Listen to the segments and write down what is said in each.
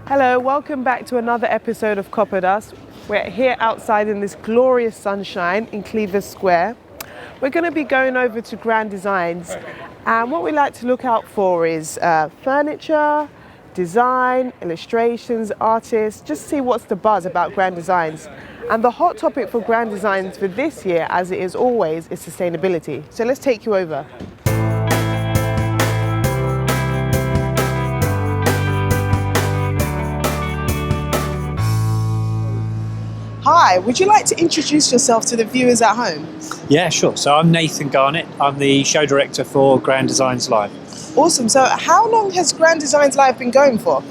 Hello, welcome back to another episode of Copper Dust. We're here outside in this glorious sunshine in Cleaver Square. We're going to be going over to Grand Designs, and what we like to look out for is furniture, design, illustrations, artists, just see what's the buzz about Grand Designs. And the hot topic for Grand Designs for this year, as it is always, is sustainability. So let's take you over. Hi, would you like to introduce yourself to the viewers at home? Yeah, sure. So I'm Nathan Garnett. I'm the show director for Grand Designs Live. Awesome. So how long has Grand Designs Live been going for?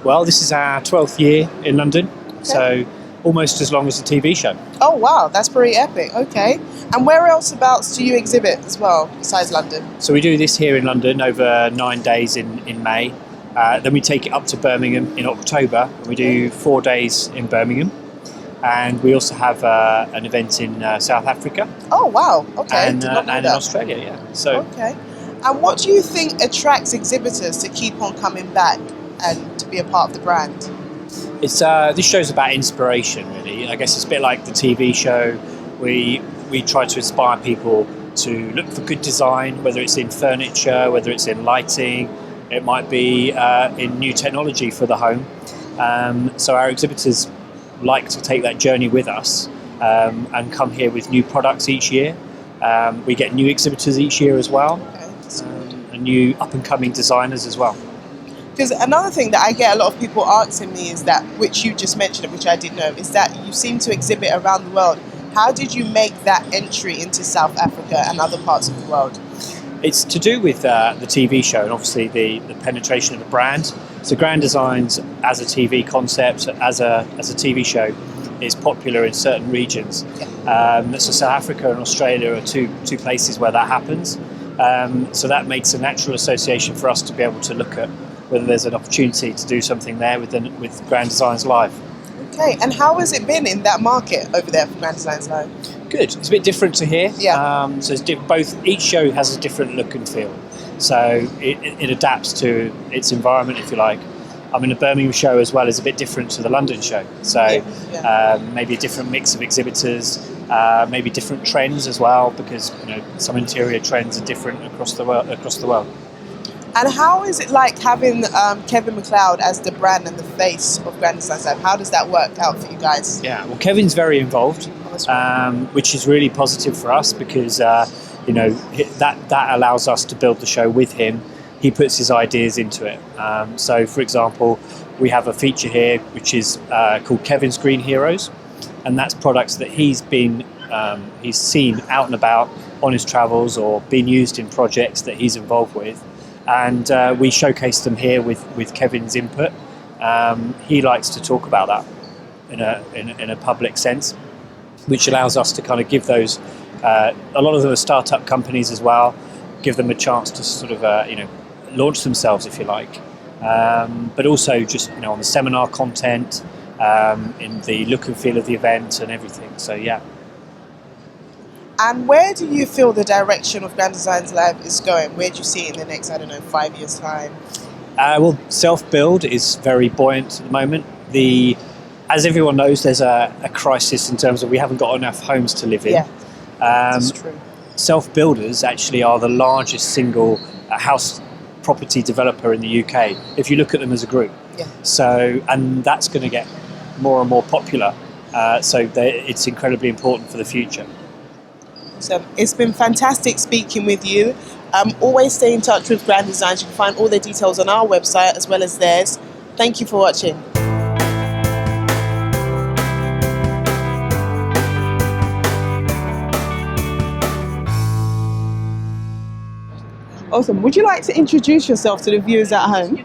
Well, this is our 12th year in London, so almost as long as the TV show. Oh wow, that's pretty epic. Okay. And where else abouts do you exhibit as well, besides London? So we do this here in London over 9 days in May. Then we take it up to Birmingham in October, and we do 4 days in Birmingham. And we also have an event in South Africa. Oh wow! Okay. And in Australia, yeah. So. Okay. And what do you think attracts exhibitors to keep on coming back and to be a part of the brand? It's this show's about inspiration, really. I guess it's a bit like the TV show. We try to inspire people to look for good design, whether it's in furniture, whether it's in lighting. It might be in new technology for the home. So our exhibitors like to take that journey with us and come here with new products each year. We get new exhibitors each year as well, and new up-and-coming designers as well. Because another thing that I get a lot of people asking me is that, which you just mentioned, which I didn't know, is that you seem to exhibit around the world. How did you make that entry into South Africa and other parts of the world? It's to do with the TV show and obviously the penetration of the brand. So Grand Designs as a TV concept, as a TV show, is popular in certain regions. So South Africa and Australia are two places where that happens. So that makes a natural association for us to be able to look at whether there's an opportunity to do something there with Grand Designs Live. Okay, and how has it been in that market over there for Grand Designs Live? Good. It's a bit different to here. Yeah. So it's both. Each show has a different look and feel. So it adapts to its environment, if you like. I mean, the Birmingham show as well is a bit different to the London show. So maybe a different mix of exhibitors, maybe different trends as well, because some interior trends are different across the world. And how is it like having Kevin MacLeod as the brand and the face of Grand Designs Live? How does that work out for you guys? Yeah, well, Kevin's very involved, which is really positive for us because that allows us to build the show with him. He puts his ideas into it. So, for example, we have a feature here which is called Kevin's Green Heroes, and that's products that he's seen out and about on his travels or been used in projects that he's involved with. And we showcase them here with Kevin's input. He likes to talk about that in a public sense, which allows us to kind of give those. A lot of them are startup companies as well. Give them a chance to sort of launch themselves, if you like, but also just on the seminar content, in the look and feel of the event and everything. So yeah. And where do you feel the direction of Grand Designs Live is going? Where do you see it in the next, 5 years' time? Well, self-build is very buoyant at the moment. As everyone knows, there's a crisis in terms of we haven't got enough homes to live in. Yeah, that's true. Self-builders actually are the largest single house property developer in the UK, if you look at them as a group. Yeah. So, and that's going to get more and more popular. So it's incredibly important for the future. So it's been fantastic speaking with you. Always stay in touch with Grand Designs. You can find all the details on our website as well as theirs. Thank you for watching. Awesome. Would you like to introduce yourself to the viewers at home?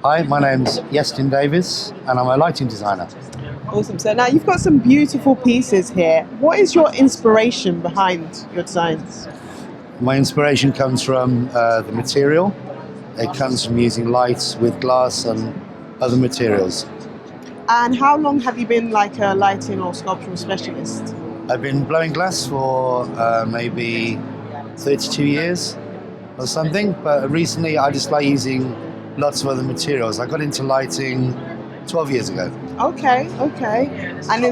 Hi, my name's Yestin Davis and I'm a lighting designer. Awesome. So now you've got some beautiful pieces here. What is your inspiration behind your designs? My inspiration comes from the material. It comes from using lights with glass and other materials. And how long have you been like a lighting or sculptural specialist? I've been blowing glass for maybe 32 years or something, but recently I just like using lots of other materials. I got into lighting 12 years ago. Okay. And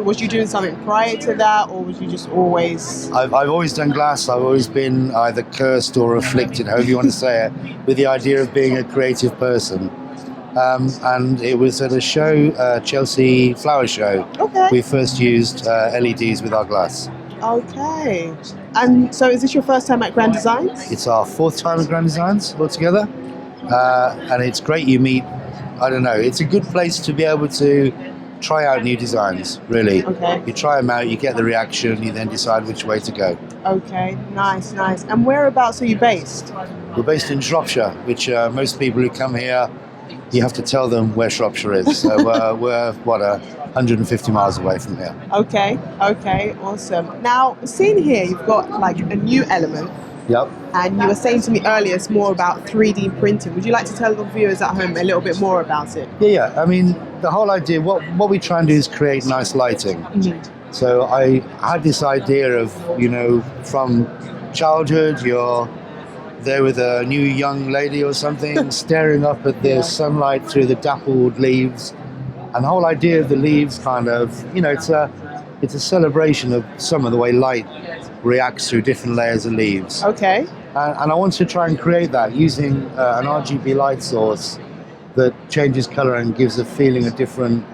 was you doing something prior to that, or was you just always? I've always done glass. I've always been either cursed or afflicted, however you want to say it, with the idea of being a creative person. And it was at a show, Chelsea Flower Show. Okay. We first used LEDs with our glass. Okay. And so is this your first time at Grand Designs? It's our 4th time at Grand Designs altogether. And it's great. You meet, I don't know, it's a good place to be able to try out new designs, really. Okay. You try them out, you get the reaction, you then decide which way to go. Okay, nice. And whereabouts are you based? We're based in Shropshire, which most people who come here, you have to tell them where Shropshire is. So we're 150 miles away from here. Okay, awesome. Now, seeing here, you've got like a new element. Yep. And you were saying to me earlier, it's more about 3D printing. Would you like to tell the viewers at home a little bit more about it? Yeah. I mean, the whole idea, what we try and do is create nice lighting. Mm-hmm. So I had this idea of, from childhood, you're there with a new young lady or something, staring up at the sunlight through the dappled leaves. And the whole idea of the leaves kind of, it's a celebration of some of the way light reacts through different layers of leaves. Okay. And I wanted to try and create that using an RGB light source that changes color and gives a feeling of different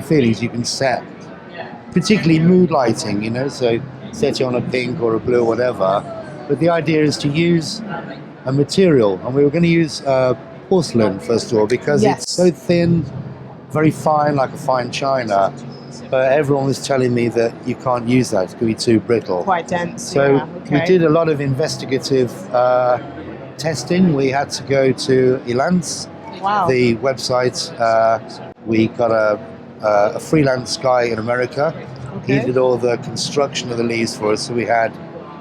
feelings you can set. Particularly mood lighting, so set it on a pink or a blue or whatever. But the idea is to use a material, and we were going to use porcelain first of all, because it's so thin, very fine, like a fine china. But everyone was telling me that you can't use that, it's going to be too brittle. Quite dense. So we did a lot of investigative testing. We had to go to Elance, the website. We got a freelance guy in America. Okay. He did all the construction of the leaves for us. So we had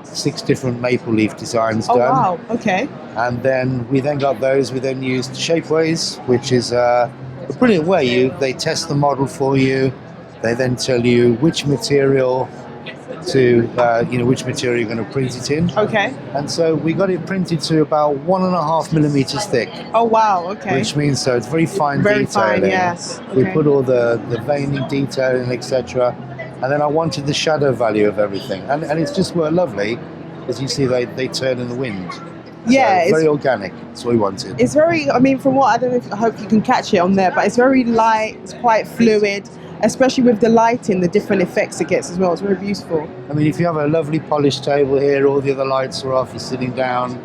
6 different maple leaf designs done. Oh, wow. Okay. And then we got those. We then used Shapeways, which is a brilliant way. They test the model for you. They then tell you which material which material you're going to print it in. Okay. And so we got it printed to about 1.5 millimeters thick. Oh wow. Okay. Which means so it's very fine Very detailing. fine. Yes. Okay. We put all the veining detailing, etc. And then I wanted the shadow value of everything, and it's just worked lovely. As you see, they turn in the wind. Yeah, so very organic. That's what we wanted. It's very. I mean, from what I hope you can catch it on there, but it's very light. It's quite fluid. Especially with the lighting, the different effects it gets as well. It's very beautiful. I mean, if you have a lovely polished table here, all the other lights are off, you're sitting down,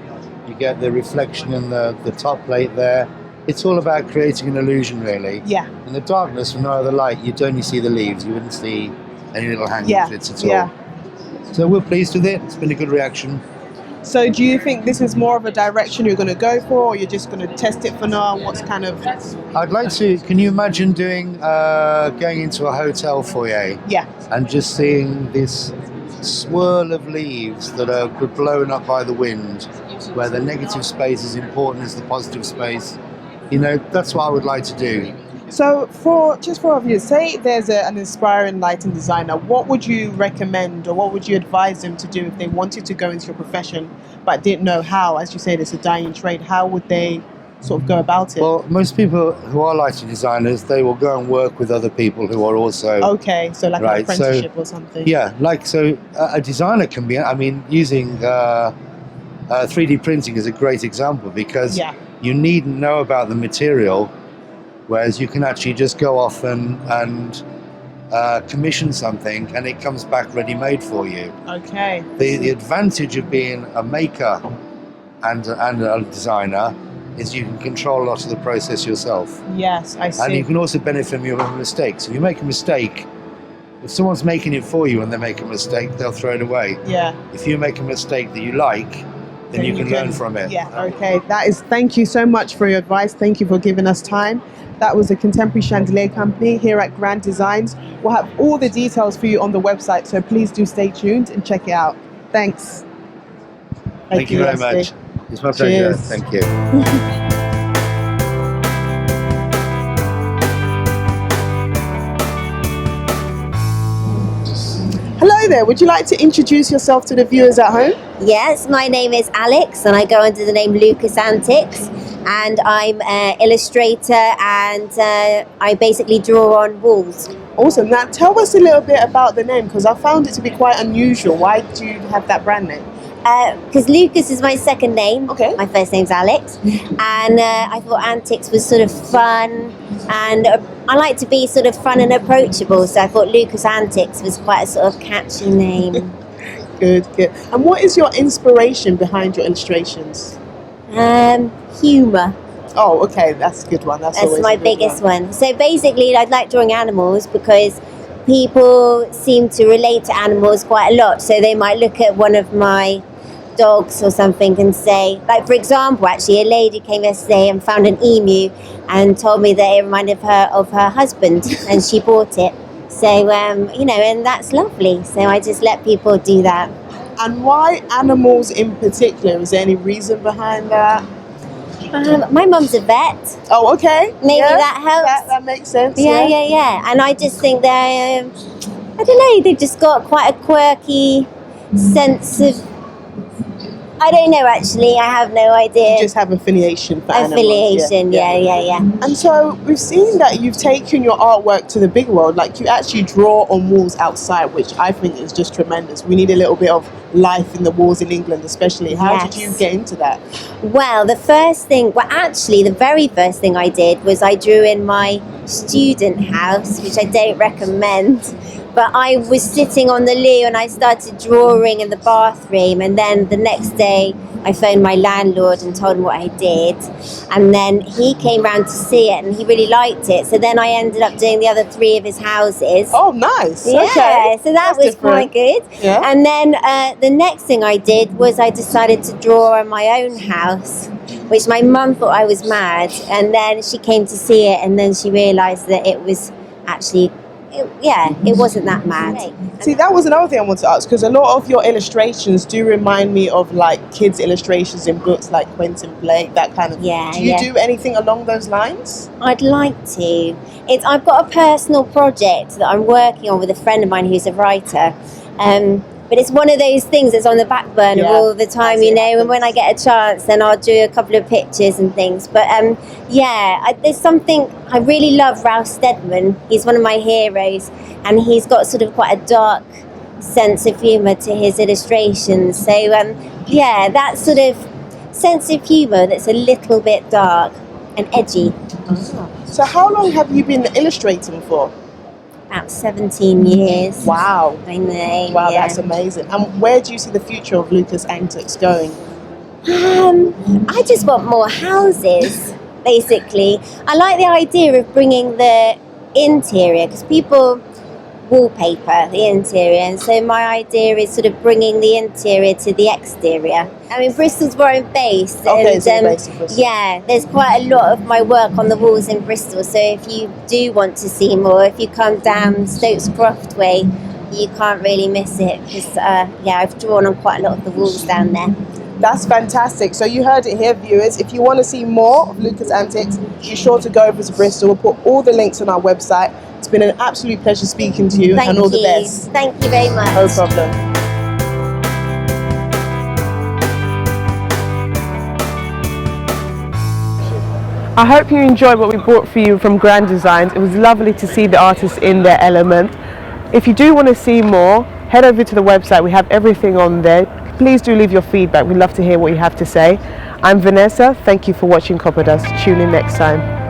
you get the reflection in the top plate there. It's all about creating an illusion, really. Yeah. In the darkness, from no other light, you'd only see the leaves. You wouldn't see any little hanging bits at all. Yeah. So we're pleased with it. It's been a good reaction. So do you think this is more of a direction you're going to go for, or you're just going to test it for now? What's kind of... I'd like to... Can you imagine going into a hotel foyer? Yeah. And just seeing this swirl of leaves that are blown up by the wind, where the negative space is important as the positive space. That's what I would like to do. So for our viewers, say there's an inspiring lighting designer, what would you recommend or what would you advise them to do if they wanted to go into your profession but didn't know how? As you said, it's a dying trade. How would they sort of go about it? Well, most people who are lighting designers, they will go and work with other people who are also... Okay, so like an apprenticeship or something. Yeah, a designer can be... I mean, using 3D printing is a great example because you needn't know about the material, whereas you can actually just go off and commission something and it comes back ready-made for you. Okay. The advantage of being a maker and a designer is you can control a lot of the process yourself. Yes, I see. And you can also benefit from your mistakes. If you make a mistake, if someone's making it for you and they make a mistake, they'll throw it away. Yeah. If you make a mistake that you like, then you can learn from it. Yeah, okay. Thank you so much for your advice. Thank you for giving us time. That was a contemporary chandelier company here at Grand Designs. We'll have all the details for you on the website, so please do stay tuned and check it out. Thanks. Thank you very much. It's my pleasure. Cheers. Thank you. Hello there. Would you like to introduce yourself to the viewers at home? Yes, my name is Alex and I go under the name Lucas Antics. and I'm an illustrator, and I basically draw on walls. Awesome. Now tell us a little bit about the name, because I found it to be quite unusual. Why do you have that brand name? Because Lucas is my second name. Okay. My first name's Alex, and I thought Antics was sort of fun, and I like to be sort of fun and approachable, so I thought Lucas Antics was quite a sort of catchy name. Good. And what is your inspiration behind your illustrations? Humour. Oh, okay, that's a good one. That's always my a good biggest one. So basically, I like drawing animals because people seem to relate to animals quite a lot. So they might look at one of my dogs or something and say, like for example, actually a lady came yesterday and found an emu and told me that it reminded her of her husband and she bought it. So, and that's lovely. So I just let people do that. And why animals in particular? Is there any reason behind that? My mum's a vet. Oh, okay. Maybe that helps. That makes sense. Yeah. And I just think they're, I don't know, they've just got quite a quirky sense of, I don't know actually, I have no idea. You just have affiliation for animals. Affiliation, yeah. And so we've seen that you've taken your artwork to the big world, like you actually draw on walls outside, which I think is just tremendous. We need a little bit of life in the walls in England especially. How did you get into that? Well, the very first thing I did was I drew in my student house, which I don't recommend. But I was sitting on the loo and I started drawing in the bathroom, and then the next day I phoned my landlord and told him what I did, and then he came round to see it and he really liked it. So then I ended up doing the other 3 of his houses. Oh, nice. Yeah, okay. So that was quite good. Yeah. And then the next thing I did was I decided to draw on my own house, which my mum thought I was mad, and then she came to see it and then she realised that it was actually it wasn't that mad. See, that was another thing I wanted to ask, because a lot of your illustrations do remind me of like kids' illustrations in books like Quentin Blake, that kind of. Yeah. Do you do anything along those lines? I'd like to. I've got a personal project that I'm working on with a friend of mine who's a writer. But it's one of those things that's on the back burner all the time, and when I get a chance, then I'll do a couple of pictures and things. But there's something, I really love Ralph Steadman. He's one of my heroes, and he's got sort of quite a dark sense of humour to his illustrations. So that sort of sense of humour that's a little bit dark and edgy. So how long have you been illustrating for? About 17 years. Wow. I know. Wow, that's amazing. And where do you see the future of Lucas Antics going? I just want more houses, basically. I like the idea of bringing the interior, because people wallpaper the interior, and so my idea is sort of bringing the interior to the exterior. I mean, Bristol's where I'm based, and there's quite a lot of my work on the walls in Bristol, so if you do want to see more, if you come down Stokes Croft way, you can't really miss it, because I've drawn on quite a lot of the walls down there. That's fantastic. So you heard it here, viewers. If you want to see more of Lucas Antics, be sure to go over to Bristol. We'll put all the links on our website. It's been an absolute pleasure speaking to you, and all the best. Thank you very much. No problem. I hope you enjoyed what we brought for you from Grand Designs. It was lovely to see the artists in their element. If you do want to see more, head over to the website. We have everything on there. Please do leave your feedback. We'd love to hear what you have to say. I'm Vanessa. Thank you for watching Copper Dust. Tune in next time.